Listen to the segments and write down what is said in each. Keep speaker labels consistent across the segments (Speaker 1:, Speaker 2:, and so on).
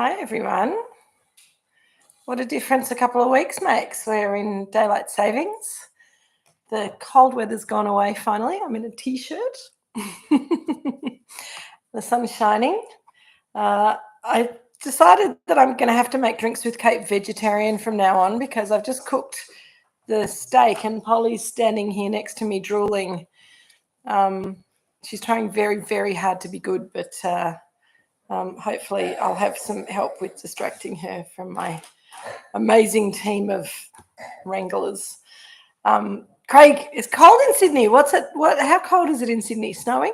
Speaker 1: Hi, everyone. What a difference a couple of weeks makes. We're in daylight savings. The cold weather's gone away finally. I'm in a T-shirt. The sun's shining. I decided that I'm going to have to make drinks with Kate vegetarian from now on because I've just cooked the steak and Polly's standing here next to me drooling. She's trying very, very hard to be good, but hopefully I'll have some help with distracting her from my amazing team of wranglers. Craig, it's cold in Sydney. How cold is it in Sydney? Snowing?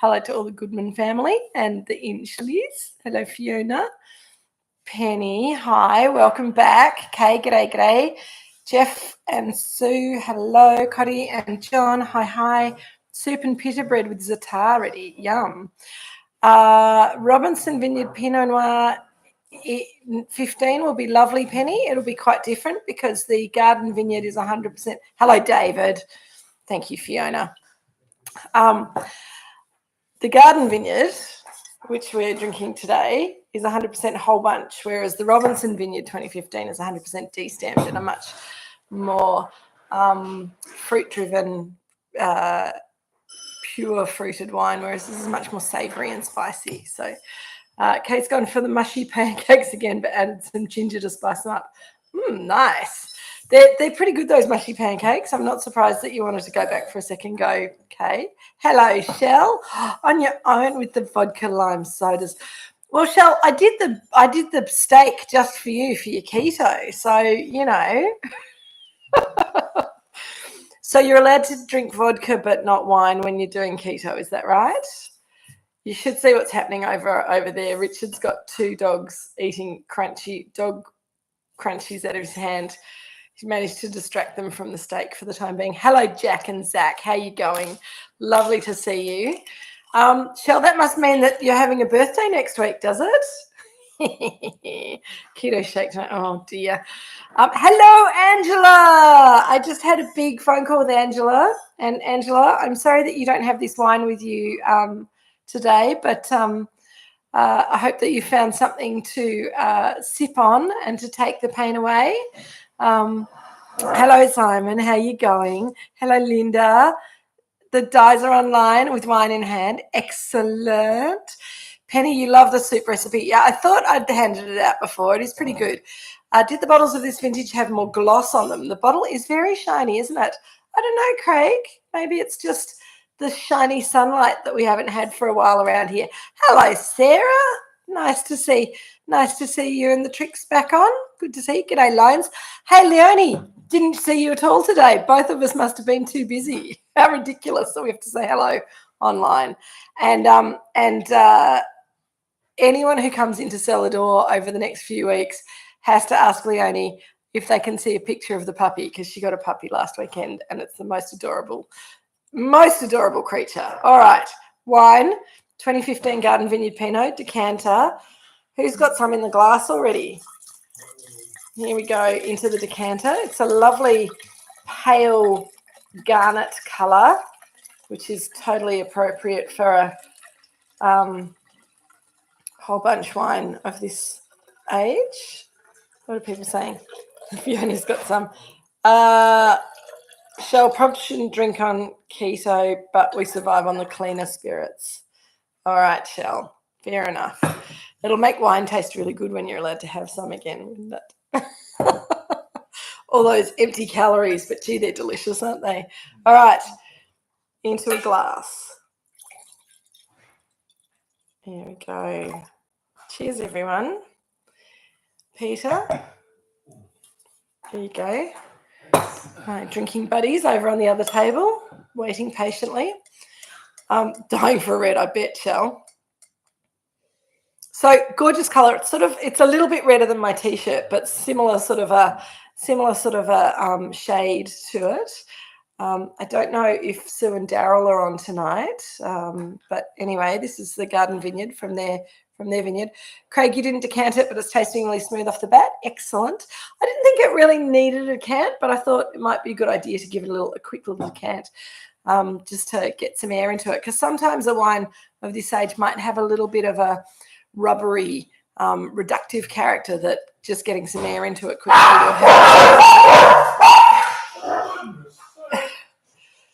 Speaker 1: Hello to all the Goodman family and the Inchleys. Hello, Fiona. Penny, hi, welcome back. Kay, g'day. Jeff and Sue, hello. Cotty and John, hi. Soup and pita bread with za'atar ready. Yum. Robinson Vineyard Pinot Noir 15 will be lovely, Penny. It'll be quite different because the Garden Vineyard is 100%. Hello, David. Thank you, Fiona. The Garden Vineyard, which we're drinking today, is 100% whole bunch, whereas the Robinson Vineyard 2015 is 100% de-stamped and a much more fruit-driven, pure fruited wine, whereas this is much more savoury and spicy. So Kate's gone for the mushy pancakes again, but added some ginger to spice them up. Nice. They're pretty good, those mushy pancakes. I'm not surprised that you wanted to go back for a second go, Kate. Hello, Shell. On your own with the vodka lime sodas. Well, Shell, I did the steak just for you for your keto. So, you know. So you're allowed to drink vodka but not wine when you're doing keto, is that right? You should see what's happening over there. Richard's got two dogs eating dog crunchies out of his hand. He managed to distract them from the steak for the time being. Hello, Jack and Zach. How you going? Lovely to see you. Shell, that must mean that you're having a birthday next week, does it? Keto shake tonight. Oh, dear. Hello, Angela. I just had a big phone call with Angela. And, Angela, I'm sorry that you don't have this wine with you today, but I hope that you found something to sip on and to take the pain away. Hello, Simon. How you going? Hello, Linda. The dyes are online with wine in hand. Excellent. Penny, you love the soup recipe. Yeah, I thought I'd handed it out before. It is pretty good. Did the bottles of this vintage have more gloss on them? The bottle is very shiny, isn't it? I don't know, Craig. Maybe it's just the shiny sunlight that we haven't had for a while around here. Hello, Sarah. Nice to see you and the tricks back on. Good to see you. G'day, Loans. Hey, Leonie, didn't see you at all today. Both of us must have been too busy. How ridiculous that we have to say hello online. And anyone who comes into Celador over the next few weeks has to ask Leonie if they can see a picture of the puppy, because she got a puppy last weekend and it's the most adorable creature. All right, wine, 2015 Garden Vineyard Pinot, decanter. Who's got some in the glass already? Here we go into the decanter. It's a lovely pale garnet colour, which is totally appropriate for a whole bunch wine of this age. What are people saying? Fiona's got some. Shell, probably shouldn't drink on keto, but we survive on the cleaner spirits. All right, Shell. Fair enough. It'll make wine taste really good when you're allowed to have some again, wouldn't it? All those empty calories, but gee, they're delicious, aren't they? All right, into a glass. Here we go. Cheers, everyone. Peter, here you go. My drinking buddies over on the other table, waiting patiently. Dying for a red, I bet, Shell. So gorgeous colour. It's a little bit redder than my T-shirt, but similar sort of a shade to it. I don't know if Sue and Daryl are on tonight, but anyway, this is the Garden Vineyard from their vineyard. Craig, you didn't decant it, but it's tasting really smooth off the bat. Excellent. I didn't think it really needed a decant, but I thought it might be a good idea to give it a quick little decant, just to get some air into it, because sometimes a wine of this age might have a little bit of a rubbery, reductive character that just getting some air into it quickly will help.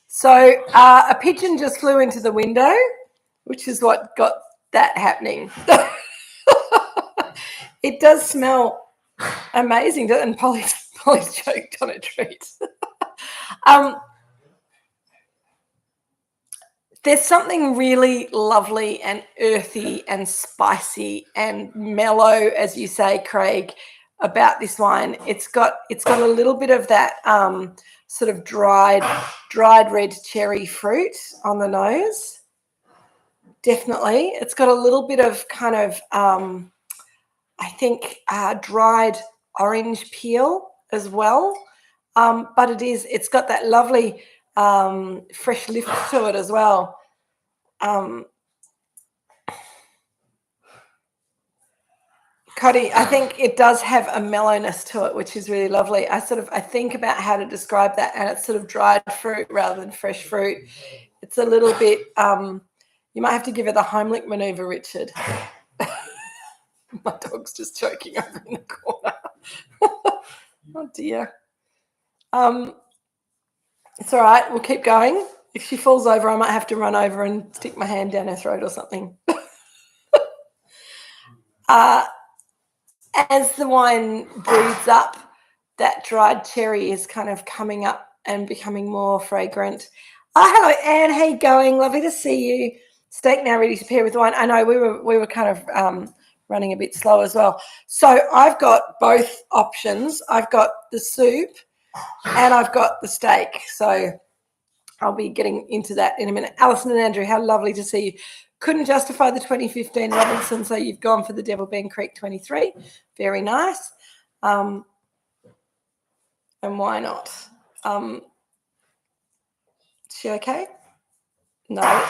Speaker 1: So a pigeon just flew into the window, which is what got that happening. It does smell amazing, and Polly's choked on a treat. There's something really lovely and earthy and spicy and mellow, as you say, Craig, about this wine. It's got a little bit of that sort of dried red cherry fruit on the nose. Definitely. It's got a little bit of kind of I think dried orange peel as well. But it's got that lovely fresh lift to it as well. Cody, I think it does have a mellowness to it, which is really lovely. I think about how to describe that, and it's sort of dried fruit rather than fresh fruit. It's a little bit, you might have to give it the Heimlich maneuver, Richard. My dog's just choking over in the corner. Oh dear. It's all right. We'll keep going. If she falls over, I might have to run over and stick my hand down her throat or something. As the wine breathes up, that dried cherry is kind of coming up and becoming more fragrant. Oh, hello, Anne. How you going? Lovely to see you. Steak now ready to pair with wine. I know we were kind of running a bit slow as well. So I've got both options. I've got the soup and I've got the steak. So I'll be getting into that in a minute. Alison and Andrew, how lovely to see you. Couldn't justify the 2015 Robinson, so you've gone for the Devil Bean Creek 23. Very nice. And why not? Is she okay? No.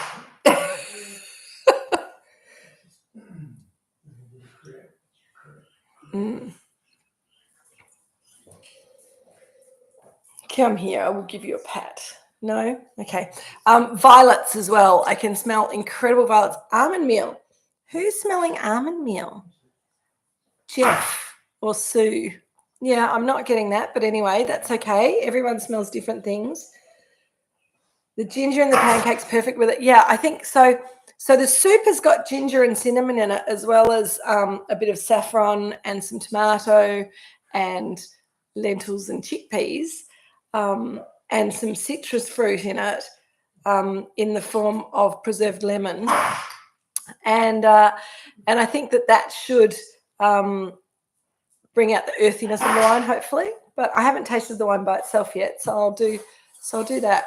Speaker 1: Come here, I will give you a pat. No? Okay. Violets as well. I can smell incredible violets. Almond meal. Who's smelling almond meal? Jeff or Sue? Yeah, I'm not getting that, but anyway, that's okay. Everyone smells different things. The ginger and the pancake's perfect with it. Yeah, I think so. So the soup has got ginger and cinnamon in it, as well as a bit of saffron and some tomato and lentils and chickpeas. And some citrus fruit in it, in the form of preserved lemon, and I think that should bring out the earthiness of the wine, hopefully. But I haven't tasted the wine by itself yet, so I'll do that.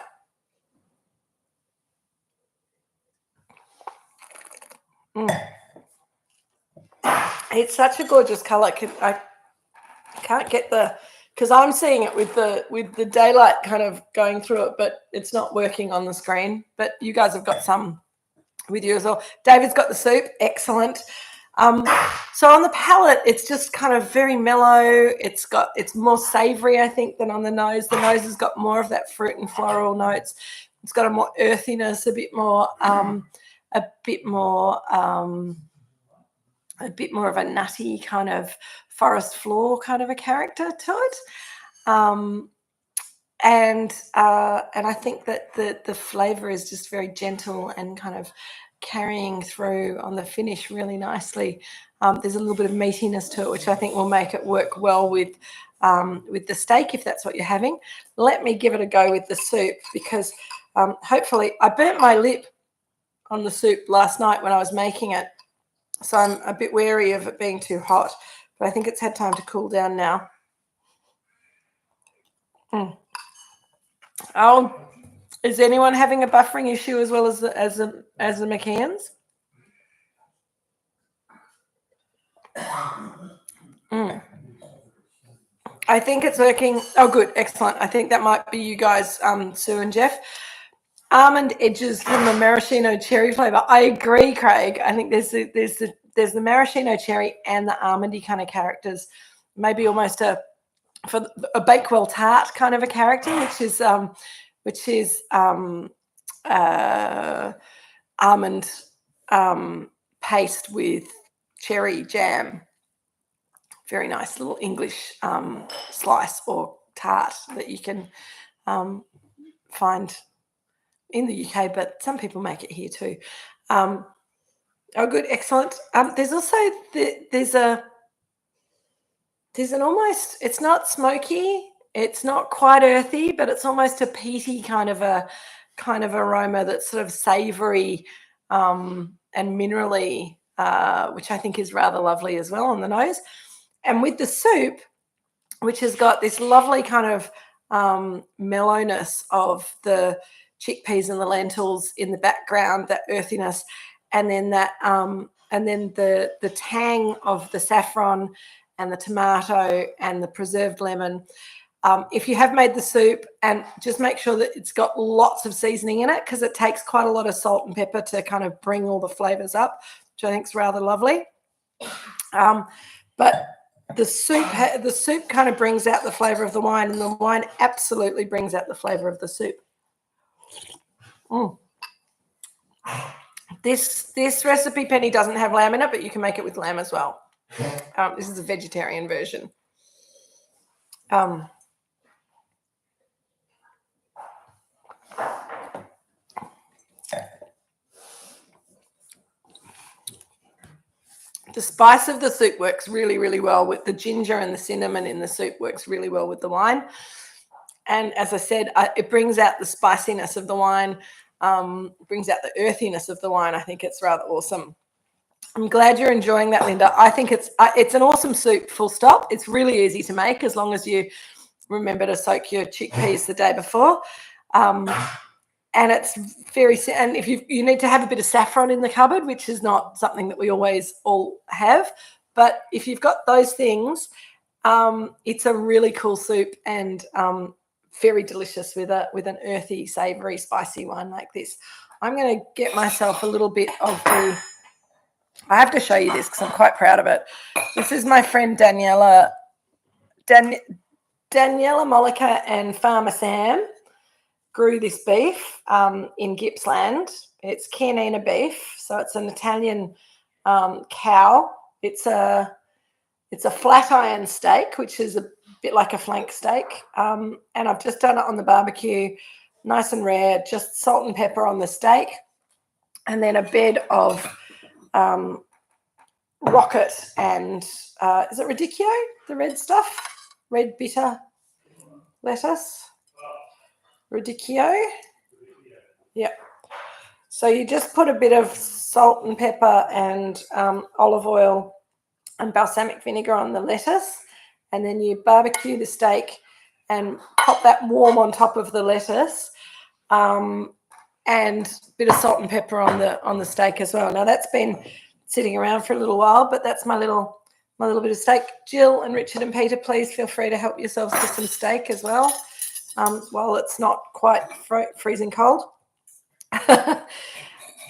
Speaker 1: It's such a gorgeous colour. I can't get the. Because I'm seeing it with the daylight kind of going through it, but it's not working on the screen. But you guys have got some with you as well. David's got the soup. Excellent. So on the palate, it's just kind of very mellow. It's more savoury, I think, than on the nose. The nose has got more of that fruit and floral notes. It's got a more earthiness, a bit more of a nutty kind of forest floor kind of a character to it, and I think that the flavour is just very gentle and kind of carrying through on the finish really nicely. There's a little bit of meatiness to it, which I think will make it work well with the steak, if that's what you're having. Let me give it a go with the soup, because hopefully I burnt my lip on the soup last night when I was making it, so I'm a bit wary of it being too hot. But I think it's had time to cool down now. Oh, is anyone having a buffering issue as well as the McKeons? I think it's working. Oh, good, excellent. I think that might be you guys, Sue and Jeff. Almond edges from the maraschino cherry flavour. I agree, Craig. I think there's the maraschino cherry and the almondy kind of characters, maybe almost a Bakewell tart kind of a character, which is almond paste with cherry jam. Very nice little English slice or tart that you can find in the UK, but some people make it here too. Oh, good, excellent. There's also there's an almost, it's not smoky, it's not quite earthy, but it's almost a peaty kind of aroma that's sort of savoury and minerally, which I think is rather lovely as well on the nose. And with the soup, which has got this lovely kind of mellowness of the chickpeas and the lentils in the background, that earthiness, and then that and then the tang of the saffron and the tomato and the preserved lemon. If you have made the soup, and just make sure that it's got lots of seasoning in it, because it takes quite a lot of salt and pepper to kind of bring all the flavours up, which I think is rather lovely. But the soup kind of brings out the flavour of the wine, and the wine absolutely brings out the flavour of the soup. This recipe, Penny, doesn't have lamb in it, but you can make it with lamb as well. This is a vegetarian version. The spice of the soup works really, really well with the ginger, and the cinnamon in the soup works really well with the wine. And as I said, it brings out the spiciness of the wine, brings out the earthiness of the wine. I think it's rather awesome. I'm glad you're enjoying that, Linda. I think it's an awesome soup, full stop. It's really easy to make as long as you remember to soak your chickpeas the day before. And it's and if you need to have a bit of saffron in the cupboard, which is not something that we always all have, but if you've got those things, it's a really cool soup, and very delicious with an earthy, savoury, spicy wine like this. I'm going to get myself a little bit of the... I have to show you this because I'm quite proud of it. This is my friend Daniela Mollica and Farmer Sam grew this beef in Gippsland. It's Chianina beef, so it's an Italian cow. It's a flat iron steak, which is a bit like a flank steak, and I've just done it on the barbecue, nice and rare, just salt and pepper on the steak, and then a bed of rocket and is it radicchio, the red stuff, red bitter lettuce, radicchio. Yeah, so you just put a bit of salt and pepper and olive oil and balsamic vinegar on the lettuce, and then you barbecue the steak and pop that warm on top of the lettuce, and a bit of salt and pepper on the steak as well. Now that's been sitting around for a little while, but that's my little bit of steak. Jill and Richard and Peter, please feel free to help yourselves to some steak as well, while it's not quite freezing cold.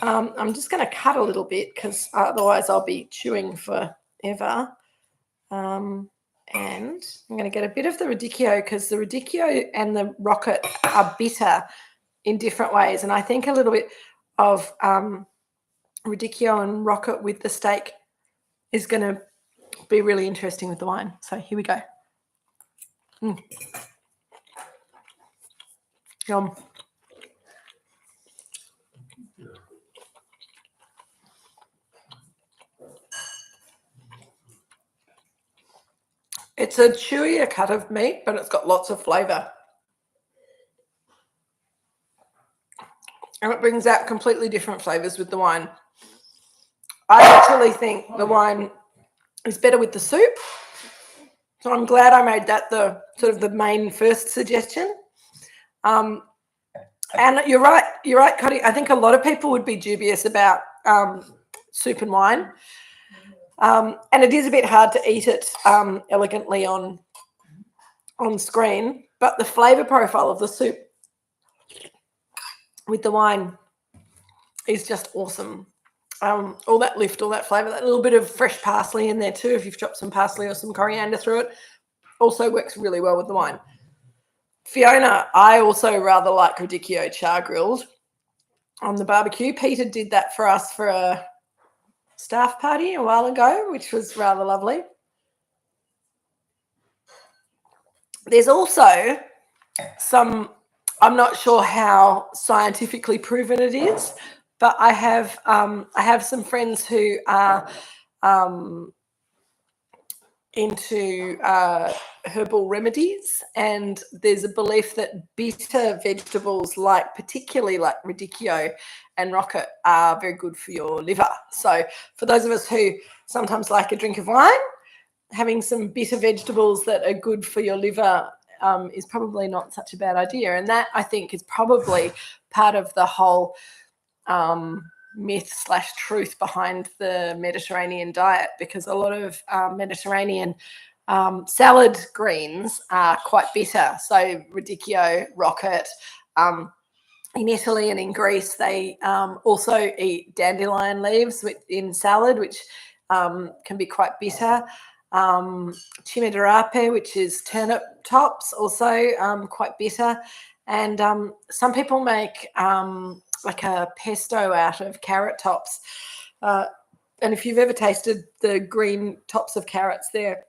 Speaker 1: I'm just going to cut a little bit because otherwise I'll be chewing forever. And I'm going to get a bit of the radicchio, because the radicchio and the rocket are bitter in different ways, and I think a little bit of radicchio and rocket with the steak is going to be really interesting with the wine. So here we go. Yum. It's a chewier cut of meat, but it's got lots of flavour. And it brings out completely different flavours with the wine. I actually think the wine is better with the soup. So I'm glad I made that the sort of the main first suggestion. And you're right, Cody. I think a lot of people would be dubious about soup and wine. And it is a bit hard to eat it elegantly on screen, but the flavour profile of the soup with the wine is just awesome. All that lift, all that flavour, that little bit of fresh parsley in there too, if you've chopped some parsley or some coriander through it, also works really well with the wine. Fiona, I also rather like radicchio char grilled on the barbecue. Peter did that for us for a staff party a while ago, which was rather lovely. There's also some, I'm not sure how scientifically proven it is, but I have some friends who are into herbal remedies, and there's a belief that bitter vegetables, particularly like radicchio and rocket, are very good for your liver. So for those of us who sometimes like a drink of wine, having some bitter vegetables that are good for your liver is probably not such a bad idea. And that, I think, is probably part of the whole myth/truth behind the Mediterranean diet, because a lot of Mediterranean salad greens are quite bitter. So radicchio, rocket. In Italy and in Greece, they also eat dandelion leaves in salad, which can be quite bitter. Chimichurri, which is turnip tops, also quite bitter. And some people make like a pesto out of carrot tops. And if you've ever tasted the green tops of carrots, they're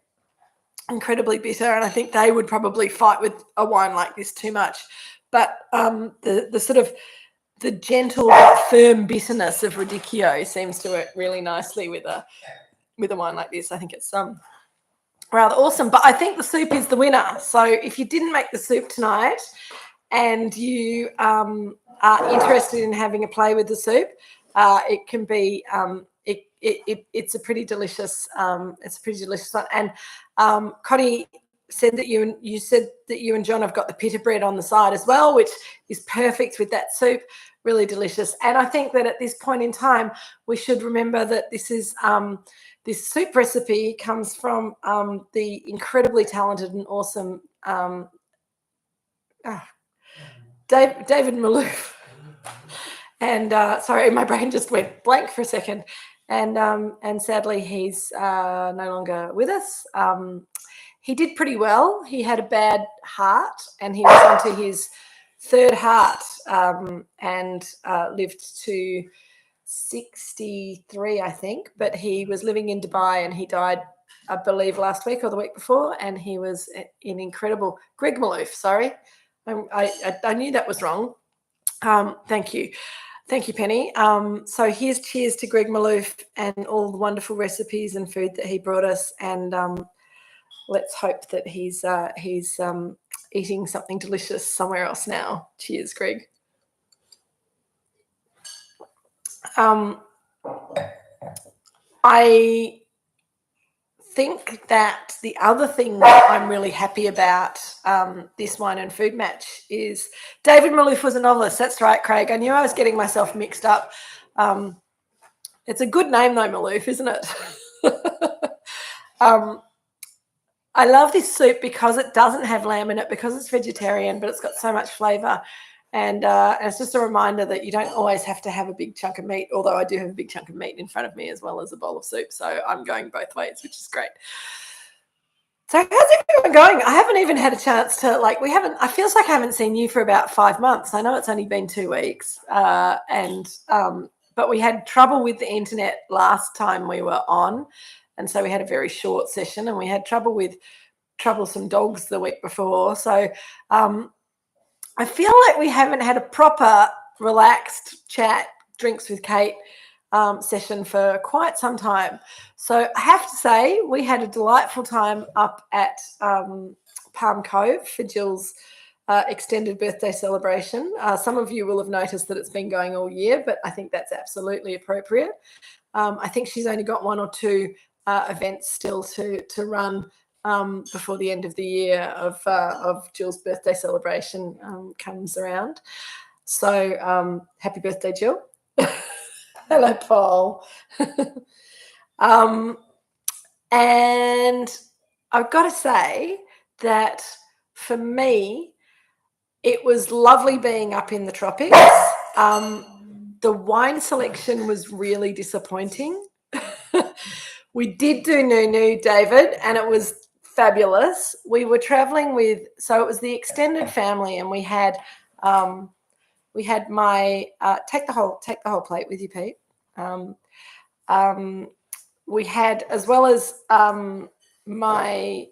Speaker 1: incredibly bitter. And I think they would probably fight with a wine like this too much. But the sort of the gentle but firm bitterness of radicchio seems to work really nicely with a wine like this. I think it's rather awesome. But I think the soup is the winner. So if you didn't make the soup tonight and you are interested in having a play with the soup, it can be it's a pretty delicious one. And Connie said that you said that you and John have got the pita bread on the side as well, which is perfect with that soup. Really delicious. And I think that at this point in time, we should remember that this is this soup recipe comes from the incredibly talented and awesome David Malouf. And sorry, my brain just went blank for a second. And sadly, he's no longer with us. He did pretty well. He had a bad heart, and he was onto his third heart, and lived to 63, I think. But he was living in Dubai, and he died, I believe, last week or the week before. And he was in incredible Greg Malouf. Sorry, I knew that was wrong. Thank you. Thank you, Penny. So here's cheers to Greg Malouf and all the wonderful recipes and food that he brought us. And let's hope that he's eating something delicious somewhere else now. Cheers, Greg. I think that the other thing that I'm really happy about this wine and food match is David Malouf was a novelist. That's right, Craig. I knew I was getting myself mixed up. It's a good name though, Malouf, isn't it? I love this soup because it doesn't have lamb in it, because it's vegetarian, but it's got so much flavour. And it's just a reminder that you don't always have to have a big chunk of meat, although I do have a big chunk of meat in front of me as well as a bowl of soup. So I'm going both ways, which is great. So how's everyone going? I haven't even had a chance to, I feels like I haven't seen you for about 5 months. I know it's only been 2 weeks. But we had trouble with the internet last time we were on. And so we had a very short session, and we had trouble with troublesome dogs the week before. So I feel like we haven't had a proper relaxed chat, drinks with Kate session for quite some time. So I have to say we had a delightful time up at Palm Cove for Jill's extended birthday celebration. Some of you will have noticed that it's been going all year, but I think that's absolutely appropriate. I think she's only got 1 or 2 events still to run before the end of the year of Jill's birthday celebration comes around. So happy birthday, Jill. Hello, Paul. And I've got to say that for me, it was lovely being up in the tropics. The wine selection was really disappointing. We did do Nunu, David, and it was fabulous. We were traveling so it was the extended family, and we had my take the whole plate with you, Pete. we had, as well as my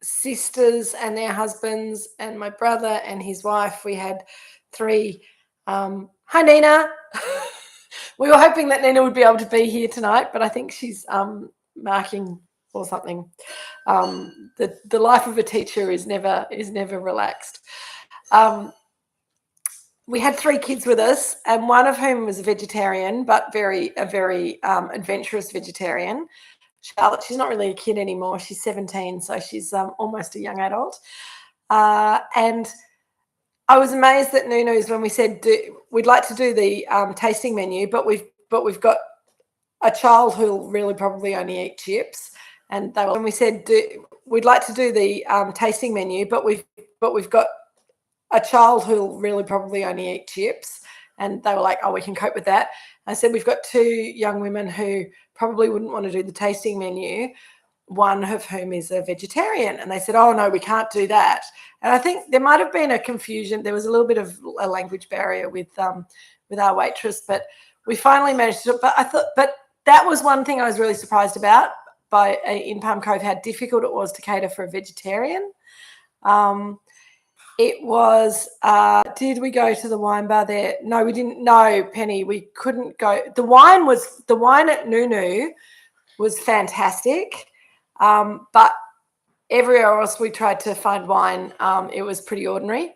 Speaker 1: sisters and their husbands and my brother and his wife, we had 3. Hi, Nina. We were hoping that Nina would be able to be here tonight, but I think she's marking or something. The life of a teacher is never relaxed. We had 3 kids with us, and one of whom was a vegetarian, but a very adventurous vegetarian. Charlotte, she's not really a kid anymore. She's 17, so she's almost a young adult. And I was amazed at Nunu's when we said we'd like to do the tasting menu, but we've got a child who'll really probably only eat chips. And when we said we'd like to do the tasting menu, but we've got a child who'll really probably only eat chips. And they were like, oh, we can cope with that. I said, we've got 2 young women who probably wouldn't want to do the tasting menu, one of whom is a vegetarian. And they said, oh, no, we can't do that. And I think there might have been a confusion. There was a little bit of a language barrier with our waitress, but we finally managed to. But that was one thing I was really surprised about in Palm Cove, how difficult it was to cater for a vegetarian. It was, did we go to the wine bar there? No, we didn't. No, Penny, we couldn't go. The wine at Nunu was fantastic. But everywhere else we tried to find wine, it was pretty ordinary.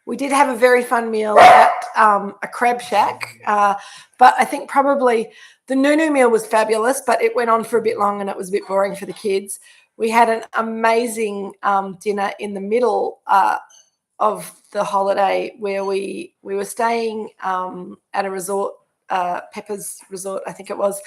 Speaker 1: We did have a very fun meal at a crab shack, but I think probably the Nunu meal was fabulous, but it went on for a bit long and it was a bit boring for the kids. We had an amazing dinner in the middle of the holiday where we were staying at a resort, Pepper's Resort, I think it was,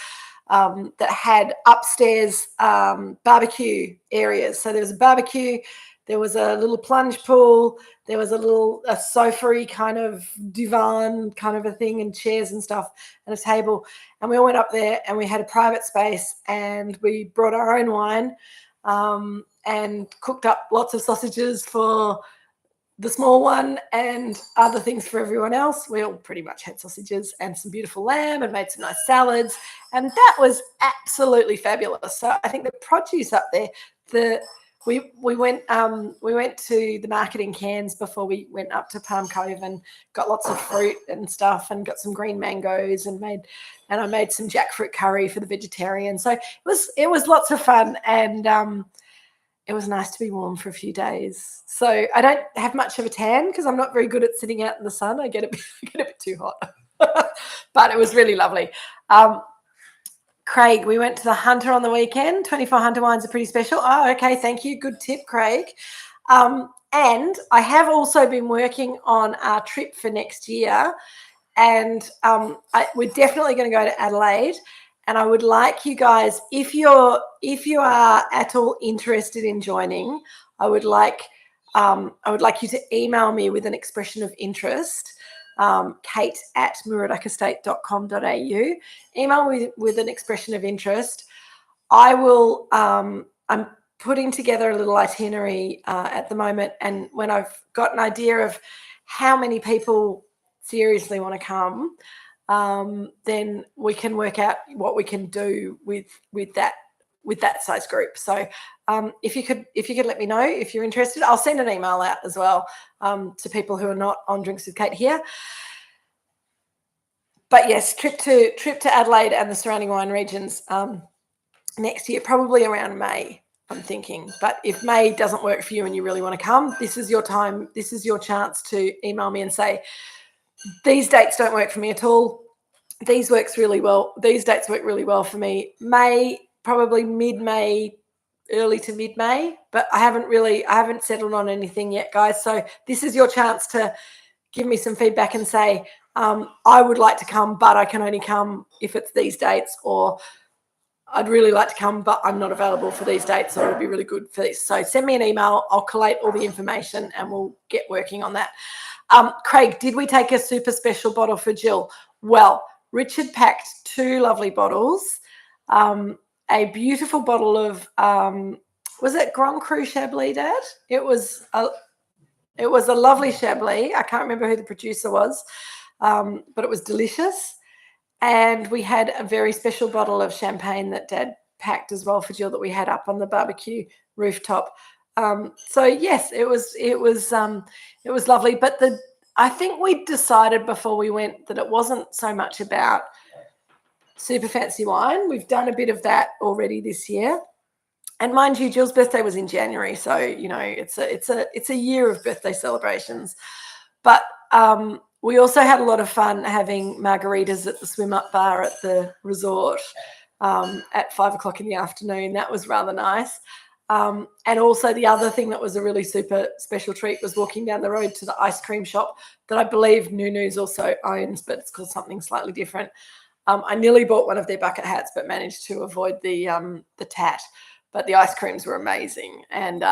Speaker 1: that had upstairs barbecue areas. So there was a barbecue, there was a little plunge pool, there was a sofa-y kind of divan kind of a thing and chairs and stuff and a table. And we all went up there and we had a private space and we brought our own wine and cooked up lots of sausages for the small one and other things for everyone else. We all pretty much had sausages and some beautiful lamb and made some nice salads. And that was absolutely fabulous. So I think the produce up there, we went to the market in Cairns before we went up to Palm Cove and got lots of fruit and stuff and got some green mangoes and I made some jackfruit curry for the vegetarian. So it was lots of fun and it was nice to be warm for a few days. So I don't have much of a tan because I'm not very good at sitting out in the sun. I get a bit too hot, but it was really lovely. Craig, we went to the Hunter on the weekend. 24 Hunter wines are pretty special. Oh, okay. Thank you. Good tip, Craig. And I have also been working on our trip for next year. And we're definitely going to go to Adelaide. And I would like you guys, if you are at all interested in joining, I would like you to email me with an expression of interest. Kate at moorooducestate.com.au. Email me with an expression of interest. I will. I'm putting together a little itinerary at the moment, and when I've got an idea of how many people seriously want to come, then we can work out what we can do with that size group. So if you could let me know if you're interested, I'll send an email out as well to people who are not on Drinks with Kate here. But yes, trip to Adelaide and the surrounding wine regions next year, probably around May, I'm thinking. But if May doesn't work for you and you really want to come, this is your time. This is your chance to email me and say, these dates don't work for me at all. These works really well. These dates work really well for me. May, probably mid-May, early to mid-May, but I haven't settled on anything yet, guys. So this is your chance to give me some feedback and say, I would like to come, but I can only come if it's these dates, or I'd really like to come, but I'm not available for these dates, or it would be really good for this. So send me an email. I'll collate all the information and we'll get working on that. Craig, did we take a super special bottle for Jill? Well, Richard packed 2 lovely bottles. A beautiful bottle of, was it Grand Cru Chablis, Dad? It was a lovely Chablis. I can't remember who the producer was, but it was delicious. And we had a very special bottle of champagne that Dad packed as well for Jill that we had up on the barbecue rooftop. So yes, it was lovely. But I think we decided before we went that it wasn't so much about super fancy wine. We've done a bit of that already this year. And mind you, Jill's birthday was in January, so it's a year of birthday celebrations. But we also had a lot of fun having margaritas at the swim up bar at the resort at 5 o'clock in the afternoon. That was rather nice. And also the other thing that was a really super special treat was walking down the road to the ice cream shop that I believe Nunu's also owns, but it's called something slightly different. I nearly bought one of their bucket hats, but managed to avoid the tat. But the ice creams were amazing. And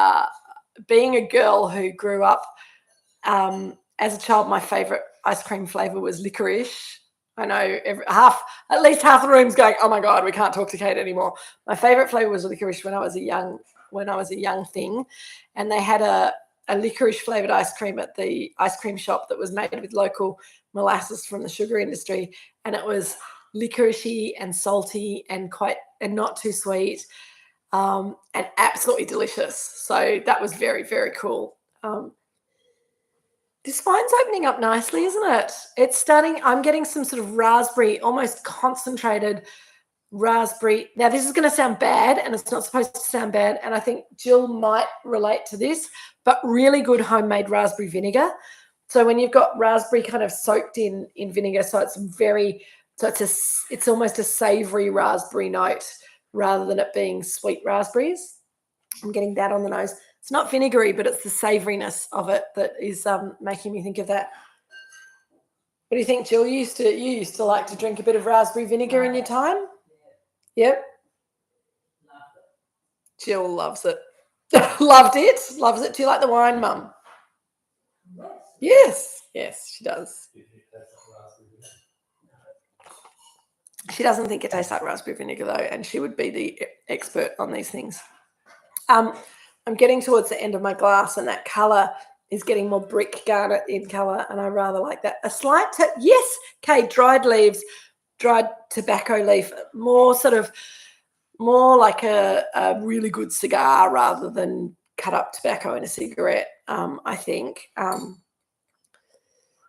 Speaker 1: being a girl who grew up as a child, my favourite ice cream flavour was licorice. I know at least half the room's going, oh my God, we can't talk to Kate anymore. My favourite flavour was licorice when I was a young thing. And they had a licorice flavoured ice cream at the ice cream shop that was made with local molasses from the sugar industry. And it was licoricey and salty and not too sweet. And absolutely delicious. So that was very, very cool. This wine's opening up nicely, isn't it? It's starting, I'm getting some sort of raspberry, almost concentrated raspberry. Now, this is going to sound bad, and it's not supposed to sound bad, and I think Jill might relate to this, but really good homemade raspberry vinegar. So when you've got raspberry kind of soaked in vinegar, so it's almost a savoury raspberry note, rather than it being sweet raspberries. I'm getting that on the nose. It's not vinegary, but it's the savouriness of it that is making me think of that. What do you think, Jill? You used to like to drink a bit of raspberry vinegar in your time? Yep. Jill loves it. Loved it. Loves it. Do you like the wine, Mum? Yes, she does. She doesn't think it tastes like raspberry vinegar, though, and she would be the expert on these things. I'm getting towards the end of my glass, and that colour is getting more brick garnet in colour, and I rather like that. A slight yes, Kate, dried leaves, dried tobacco leaf, more like a really good cigar rather than cut up tobacco in a cigarette, I think.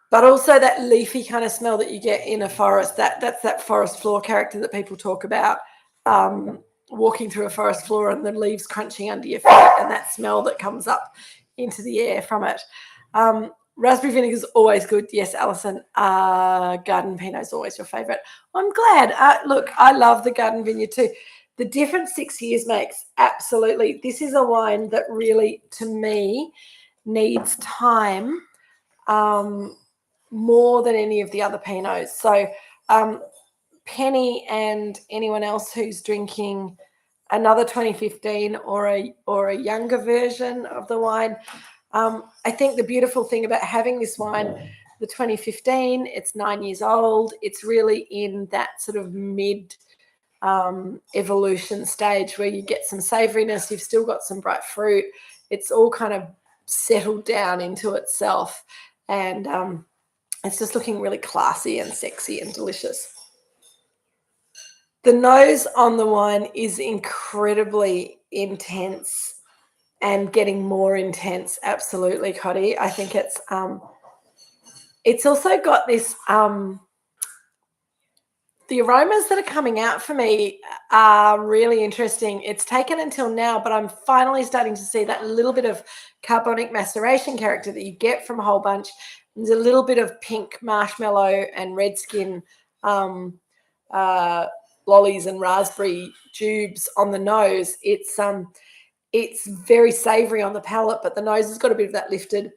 Speaker 1: But also that leafy kind of smell that you get in a forest, that's that forest floor character that people talk about, walking through a forest floor and the leaves crunching under your feet, and that smell that comes up into the air from it. Raspberry vinegar is always good. Yes, Alison, Garden Pinot is always your favourite. I'm glad. Look, I love the Garden Vineyard too. The difference 6 years makes, absolutely. This is a wine that really, to me, needs time more than any of the other Pinots. So Penny and anyone else who's drinking another 2015 or a younger version of the wine, I think the beautiful thing about having this wine, the 2015, it's 9 years old. It's really in that sort of mid evolution stage where you get some savouriness. You've still got some bright fruit. It's all kind of settled down into itself, and it's just looking really classy and sexy and delicious. The nose on the wine is incredibly intense and getting more intense. Absolutely, Cotty. I think it's also got this, the aromas that are coming out for me are really interesting. It's taken until now, but I'm finally starting to see that little bit of carbonic maceration character that you get from a whole bunch. There's a little bit of pink marshmallow and red skin lollies and raspberry tubes on the nose. It's very savoury on the palate, but the nose has got a bit of that lifted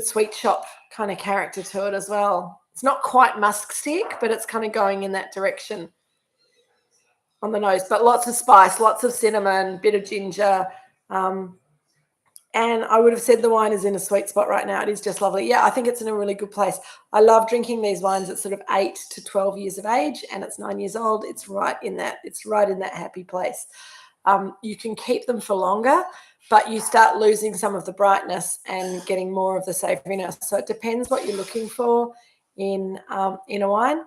Speaker 1: sweet shop kind of character to it as well. It's not quite musk stick, but it's kind of going in that direction on the nose. But lots of spice, lots of cinnamon, bit of ginger. And I would have said the wine is in a sweet spot right now. It is just lovely. Yeah, I think it's in a really good place. I love drinking these wines at sort of 8 to 12 years of age, and it's 9 years old. It's right in that happy place. You can keep them for longer, but you start losing some of the brightness and getting more of the savouriness. So it depends what you're looking for in a wine.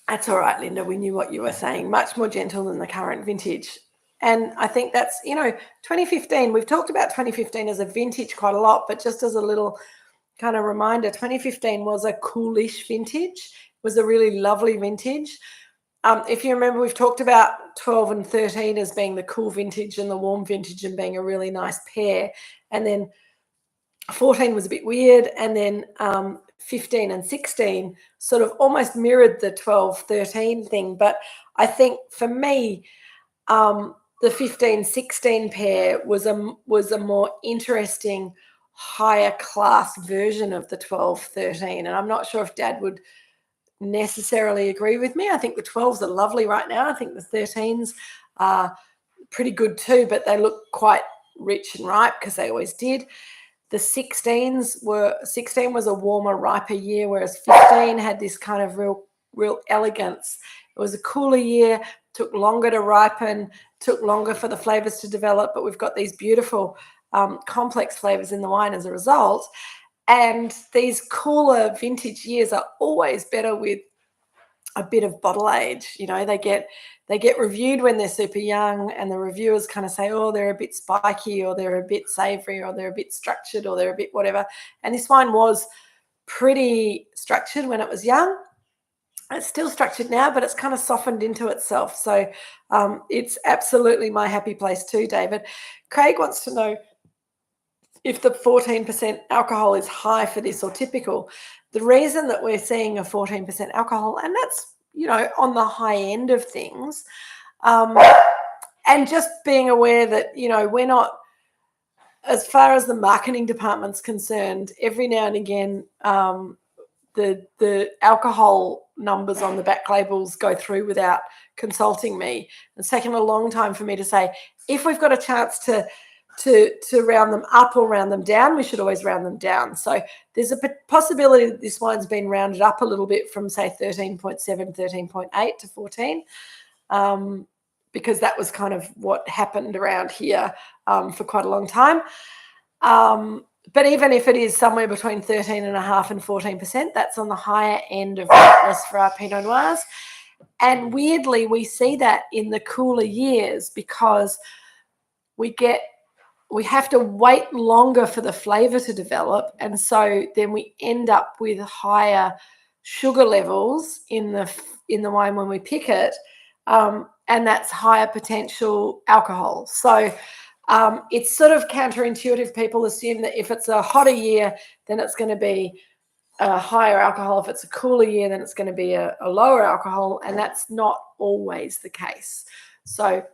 Speaker 1: That's all right, Linda. We knew what you were saying. Much more gentle than the current vintage. And I think that's, 2015, we've talked about 2015 as a vintage quite a lot, but just as a little kind of reminder, 2015 was a coolish vintage. It was a really lovely vintage. If you remember, we've talked about 12 and 13 as being the cool vintage and the warm vintage and being a really nice pair. And then 14 was a bit weird. And then 15 and 16 sort of almost mirrored the 12, 13 thing. But I think for me, the 15, 16 pair was a more interesting, higher class version of the 12, 13. And I'm not sure if Dad would necessarily agree with me. I think the 12s are lovely right now. I think the 13s are pretty good too, but they look quite rich and ripe because they always did. The 16 was a warmer, riper year, whereas 15 had this kind of real elegance. It was a cooler year, took longer to ripen, took longer for the flavors to develop, but we've got these beautiful complex flavors in the wine as a result. And these cooler vintage years are always better with a bit of bottle age. They get reviewed when they're super young, and the reviewers kind of say, oh, they're a bit spiky, or they're a bit savory, or they're a bit structured, or they're a bit whatever. And this wine was pretty structured when it was young. It's still structured now, but it's kind of softened into itself. So it's absolutely my happy place too, David. Craig wants to know if the 14% alcohol is high for this or typical. The reason that we're seeing a 14% alcohol, and that's, on the high end of things, and just being aware that, we're not, as far as the marketing department's concerned, every now and again, the alcohol numbers on the back labels go through without consulting me. It's taken a long time for me to say, if we've got a chance to round them up or round them down, we should always round them down. So there's a possibility that this wine's been rounded up a little bit from, say, 13.7, 13.8 to 14, because that was kind of what happened around here for quite a long time. But even if it is somewhere between 13.5% and 14%, that's on the higher end of ripeness for our Pinot Noirs. And weirdly, we see that in the cooler years because we have to wait longer for the flavour to develop, and so then we end up with higher sugar levels in the wine when we pick it, and that's higher potential alcohol. So it's sort of counterintuitive. People assume that if it's a hotter year, then it's going to be a higher alcohol. If it's a cooler year, then it's going to be a lower alcohol, and that's not always the case. So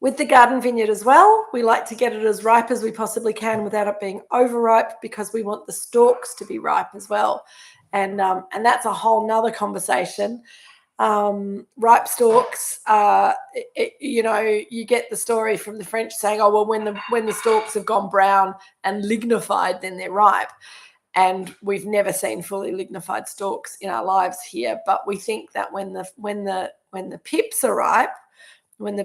Speaker 1: with the Garden Vineyard as well, we like to get it as ripe as we possibly can without it being overripe, because we want the stalks to be ripe as well. And that's a whole nother conversation. Ripe stalks, you get the story from the French saying, oh, well, when the stalks have gone brown and lignified, then they're ripe. And we've never seen fully lignified stalks in our lives here. But we think that when the pips are ripe, when the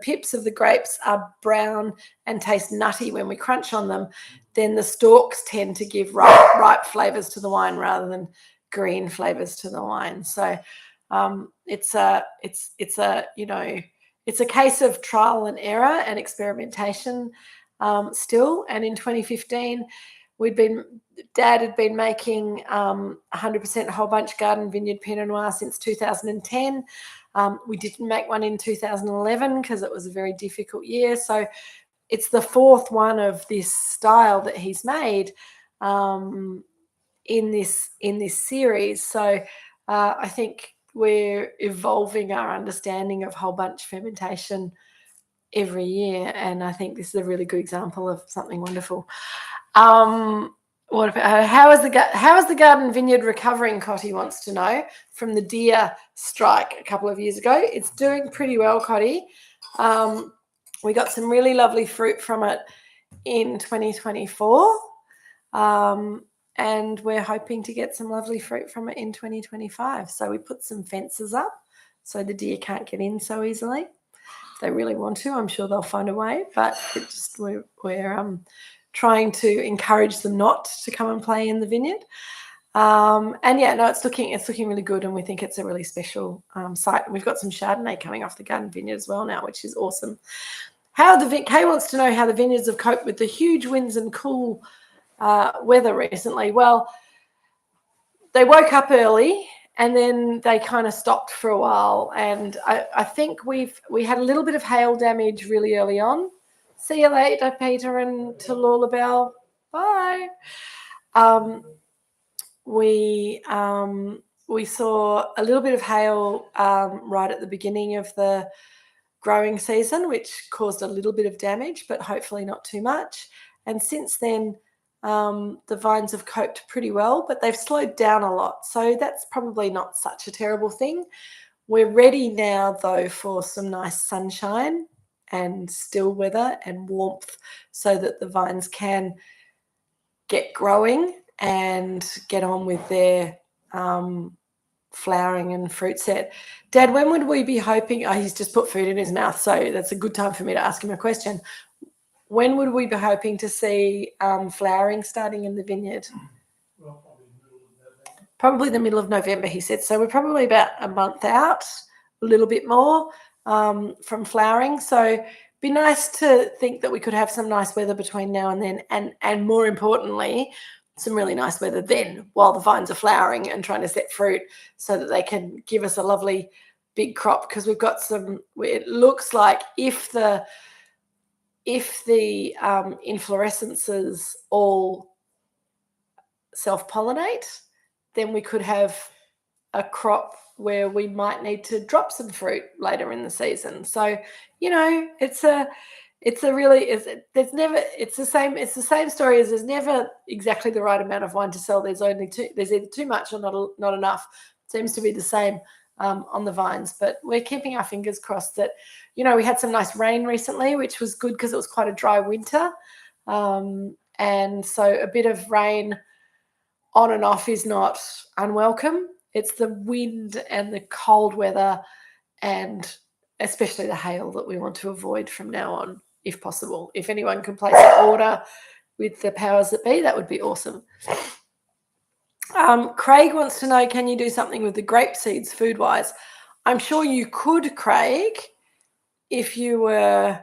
Speaker 1: pips of the grapes are brown and taste nutty when we crunch on them, then the stalks tend to give ripe flavors to the wine rather than green flavors to the wine. So it's a case of trial and error and experimentation still. And in 2015, Dad had been making 100% whole bunch Garden Vineyard Pinot Noir since 2010. We didn't make one in 2011 because it was a very difficult year. So it's the fourth one of this style that he's made in this series. So I think we're evolving our understanding of whole bunch fermentation every year, and I think this is a really good example of something wonderful. What about how is the Garden Vineyard recovering? Cotty wants to know, from the deer strike a couple of years ago. It's doing pretty well, Cotty. We got some really lovely fruit from it in 2024, and we're hoping to get some lovely fruit from it in 2025. So we put some fences up so the deer can't get in so easily. If they really want to, I'm sure they'll find a way, but we're trying to encourage them not to come and play in the vineyard. And yeah, no, it's looking really good, and we think it's a really special site. And we've got some Chardonnay coming off the Garden Vineyard as well now, which is awesome. Kay wants to know how the vineyards have coped with the huge winds and cool weather recently. Well, they woke up early and then they kind of stopped for a while. And I think we had a little bit of hail damage really early on. See you later, Peter and Tallulah Bell. Bye. We saw a little bit of hail right at the beginning of the growing season, which caused a little bit of damage, but hopefully not too much. And since then, the vines have coped pretty well, but they've slowed down a lot. So that's probably not such a terrible thing. We're ready now, though, for some nice sunshine and still weather and warmth so that the vines can get growing and get on with their flowering and fruit set. Dad, when would we be hoping? Oh, he's just put food in his mouth, so that's a good time for me to ask him a question. When would we be hoping to see flowering starting in the vineyard?
Speaker 2: Well,
Speaker 1: probably the middle of November, he said. So we're probably about a month out, a little bit more from flowering. So be nice to think that we could have some nice weather between now and then, and more importantly, some really nice weather then while the vines are flowering and trying to set fruit so that they can give us a lovely big crop, because we've got some, it looks like if the inflorescences all self-pollinate, then we could have a crop where we might need to drop some fruit later in the season. So, you know, it's the same story as there's never exactly the right amount of wine to sell. There's either too much or not enough. It seems to be the same on the vines, but we're keeping our fingers crossed that, you know, we had some nice rain recently, which was good because it was quite a dry winter. And so a bit of rain on and off is not unwelcome. It's the wind and the cold weather and especially the hail that we want to avoid from now on, if possible. If anyone can place an order with the powers that be, that would be awesome. Craig wants to know, can you do something with the grape seeds food-wise? I'm sure you could, Craig, if you were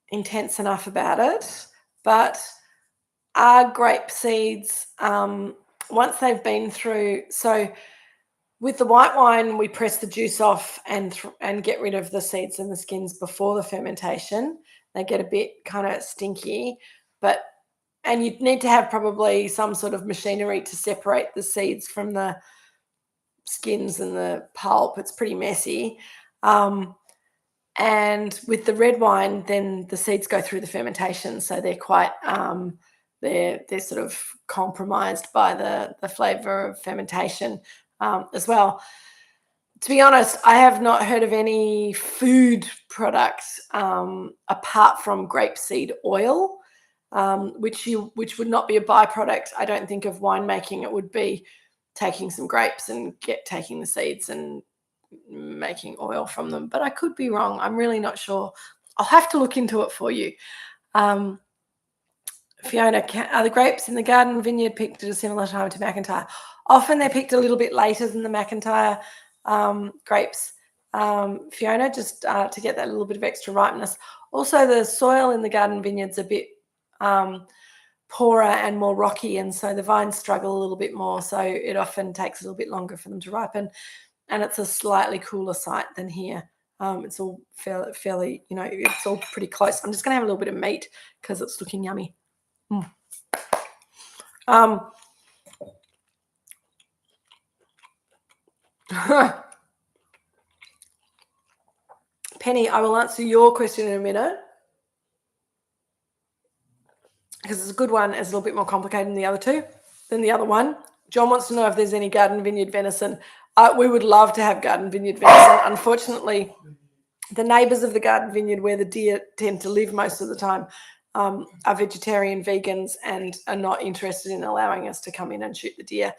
Speaker 1: intense enough about it. But our grape seeds, once they've been through, so with the white wine, we press the juice off and get rid of the seeds and the skins before the fermentation. They get a bit kind of stinky, and you'd need to have probably some sort of machinery to separate the seeds from the skins and the pulp. It's pretty messy. And with the red wine, then the seeds go through the fermentation, so they're quite they're sort of compromised by the flavour of fermentation as well. To be honest, I have not heard of any food products apart from grapeseed oil, which would not be a byproduct, I don't think, of winemaking. It would be taking some grapes and taking the seeds and making oil from them. But I could be wrong. I'm really not sure. I'll have to look into it for you. Fiona, are the grapes in the Garden Vineyard picked at a similar time to McIntyre? Often they're picked a little bit later than the McIntyre grapes, Fiona, just to get that little bit of extra ripeness. Also, the soil in the Garden Vineyard's a bit poorer and more rocky, and so the vines struggle a little bit more, so it often takes a little bit longer for them to ripen, and it's a slightly cooler site than here. It's all fairly, you know, it's all pretty close. I'm just going to have a little bit of meat because it's looking yummy. Penny, I will answer your question in a minute because it's a good one. It's a little bit more complicated than the other one. John wants to know if there's any Garden Vineyard venison. We would love to have Garden Vineyard venison. Unfortunately, the neighbours of the Garden Vineyard, where the deer tend to live most of the time, are vegetarian vegans and are not interested in allowing us to come in and shoot the deer.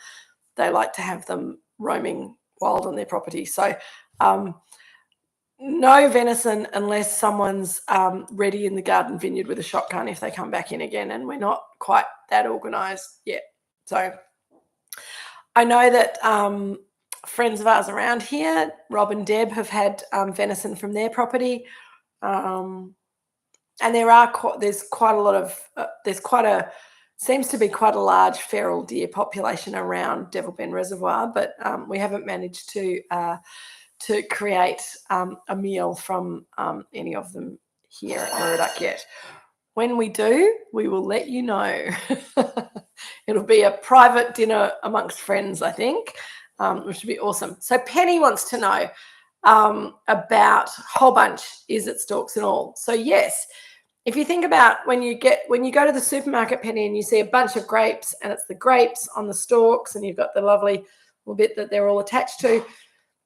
Speaker 1: They like to have them roaming wild on their property. So no venison unless someone's ready in the Garden Vineyard with a shotgun if they come back in again, and we're not quite that organised yet. So I know that friends of ours around here, Rob and Deb, have had venison from their property. And seems to be quite a large feral deer population around Devil Bend Reservoir, but we haven't managed to create a meal from any of them here at Moorooduc yet. When we do, we will let you know. It'll be a private dinner amongst friends, I think, which would be awesome. So Penny wants to know about whole bunch, is it stalks and all? So yes, if you think about when you go to the supermarket, Penny, and you see a bunch of grapes and it's the grapes on the stalks and you've got the lovely little bit that they're all attached to,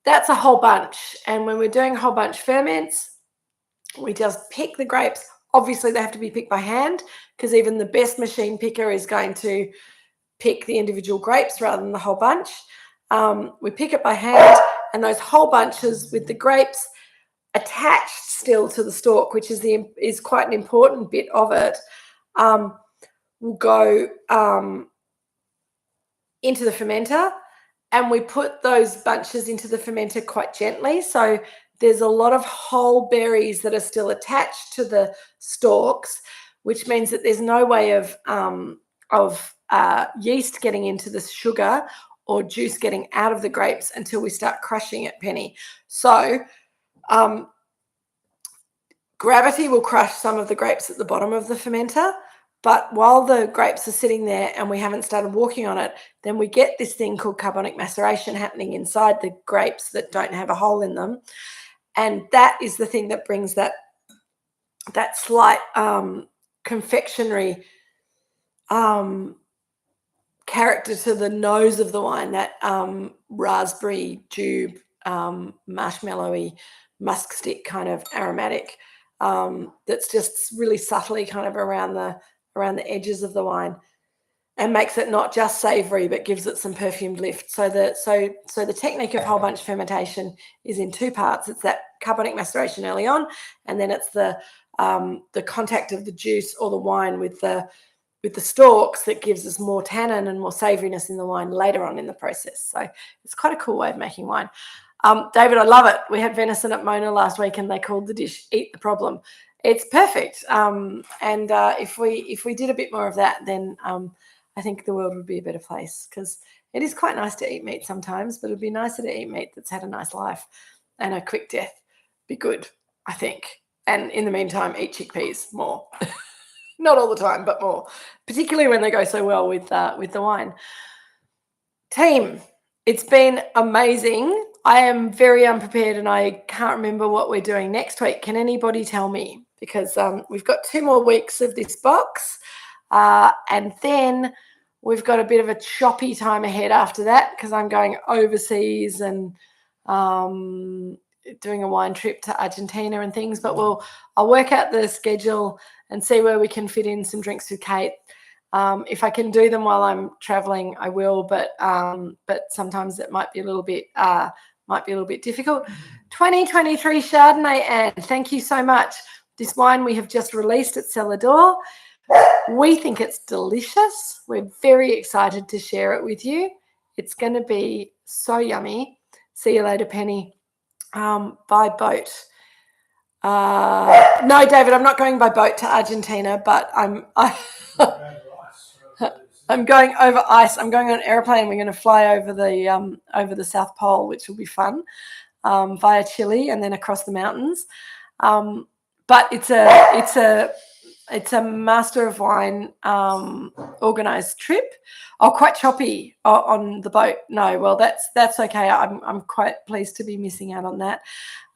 Speaker 1: that's a whole bunch. And when we're doing whole bunch ferments, we just pick the grapes. Obviously, they have to be picked by hand because even the best machine picker is going to pick the individual grapes rather than the whole bunch. We pick it by hand, and those whole bunches with the grapes attached still to the stalk, which is quite an important bit of it, will go into the fermenter, and we put those bunches into the fermenter quite gently. So there's a lot of whole berries that are still attached to the stalks, which means that there's no way of yeast getting into the sugar or juice getting out of the grapes until we start crushing it, Penny. So gravity will crush some of the grapes at the bottom of the fermenter, but while the grapes are sitting there and we haven't started walking on it, then we get this thing called carbonic maceration happening inside the grapes that don't have a hole in them. And that is the thing that brings that slight confectionery character to the nose of the wine, that raspberry dube, marshmallowy, musk stick kind of aromatic that's just really subtly kind of around the edges of the wine, and makes it not just savoury but gives it some perfumed lift. So the technique of whole bunch fermentation is in two parts. It's that carbonic maceration early on, and then it's the contact of the juice or the wine with the stalks that gives us more tannin and more savouriness in the wine later on in the process. So it's quite a cool way of making wine. David, I love it. We had venison at Mona last week and they called the dish Eat the Problem. It's perfect. If we did a bit more of that, then I think the world would be a better place, because it is quite nice to eat meat sometimes, but it'd be nicer to eat meat that's had a nice life, and a quick death be good, I think. And in the meantime, eat chickpeas more. Not all the time, but more, particularly when they go so well with the wine. Team, it's been amazing. I am very unprepared and I can't remember what we're doing next week. Can anybody tell me? Because we've got 2 more weeks of this box, and then we've got a bit of a choppy time ahead after that, because I'm going overseas and doing a wine trip to Argentina and things. But I'll work out the schedule and see where we can fit in some drinks with Kate. If I can do them while I'm traveling, I will. But sometimes it might be a little bit difficult. 2023 Chardonnay, Anne, thank you so much. This wine we have just released at Cellar Door. We think it's delicious. We're very excited to share it with you. It's going to be so yummy. See you later, Penny. By boat. No, David, I'm not going by boat to Argentina, but I'm going over ice. I'm going on an airplane. We're going to fly over the South Pole, which will be fun, via Chile and then across the mountains. But it's a Master of Wine organised trip. Oh, quite choppy on the boat. No, well, that's okay. I'm quite pleased to be missing out on that.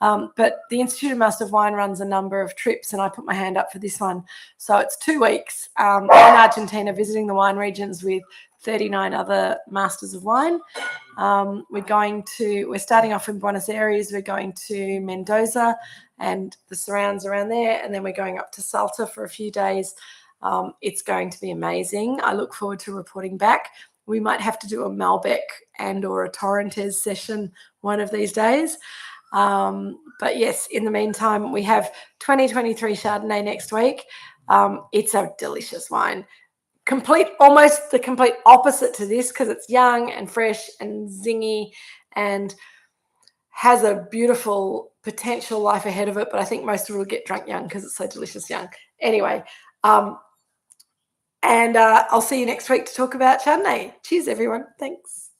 Speaker 1: But the Institute of Master of Wine runs a number of trips, and I put my hand up for this one. So it's 2 weeks in Argentina, visiting the wine regions with 39 other Masters of Wine. We're starting off in Buenos Aires. We're going to Mendoza and the surrounds around there, and then we're going up to Salta for a few days. It's going to be amazing. I look forward to reporting back. We might have to do a Malbec and or a Torrentes session one of these days. But yes, in the meantime, we have 2023 Chardonnay next week. It's a delicious wine. almost the complete opposite to this, because it's young and fresh and zingy and has a beautiful potential life ahead of it. But I think most of it will get drunk young because it's so delicious young. Anyway, and I'll see you next week to talk about Chardonnay. Cheers, everyone. Thanks.